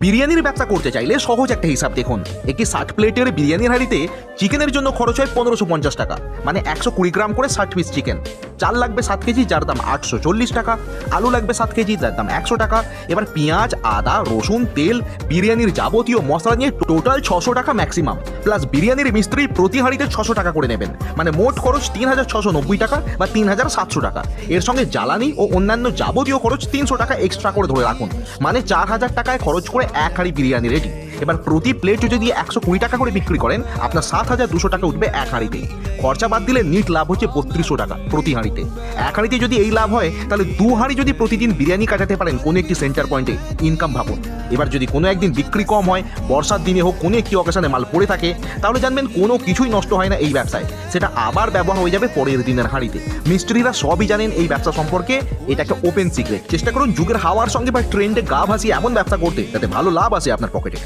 বিরিয়ানির ব্যবসা করতে চাইলে সহজ একটা হিসাব দেখুন। একটি 60 প্লেটের বিরিয়ানির হাঁড়িতে চিকেনের জন্য খরচ হয় 1550 টাকা, মানে 120 গ্রাম করে 60 পিস চিকেন। চাল লাগবে 7 কেজি, যার দাম 840 টাকা। আলু লাগবে 7 কেজি, যার দাম 100 টাকা। এবার পেঁয়াজ, আদা, রসুন, তেল, বিরিয়ানির যাবতীয় মশলা নিয়ে টোটাল 600 টাকা ম্যাক্সিমাম। প্লাস বিরিয়ানির মিস্ত্রি প্রতি হাঁড়িতে 600 টাকা করে নেবেন, মানে মোট খরচ 3690 টাকা বা 3700 টাকা। এর সঙ্গে জ্বালানি ও অন্যান্য যাবতীয় খরচ 300 টাকা এক্সট্রা করে ধরে রাখুন, মানে 4000 টাকায় খরচ করে এক হাঁড়ি বিরিয়ানি রেডি। এবার প্রতি প্লেট যদি 120 টাকা করে বিক্রি করেন, আপনার 7200 টাকা উঠবে এক হাঁড়িতে। খরচা বাদ দিলে নিট লাভ হচ্ছে 3200 টাকা প্রতি হাঁড়িতে। এক হাঁড়িতে যদি এই লাভ হয়, তাহলে 2 হাঁড়ি যদি প্রতিদিন বিরিয়ানি কাটাতে পারেন কোনো একটি সেন্টার পয়েন্টে, ইনকাম ভাবুন। এবার যদি কোনো একদিন বিক্রি কম হয়, বর্ষার দিনে হোক, কোনো একটি অকেশনে মাল পড়ে থাকে, তাহলে জানবেন কোনো কিছুই নষ্ট হয় না এই ব্যবসায়, সেটা আবার ব্যবহার হয়ে যাবে পরের দিনের হাঁড়িতে। মিস্ত্রিরা সবই জানেন এই ব্যবসা সম্পর্কে, এটা একটা ওপেন সিক্রেট। চেষ্টা করুন যুগের হাওয়ার সঙ্গে বা ট্রেন্ডে গা ভাসিয়ে এমন ব্যবসা করতে যাতে ভালো লাভ আসে আপনার পকেটে।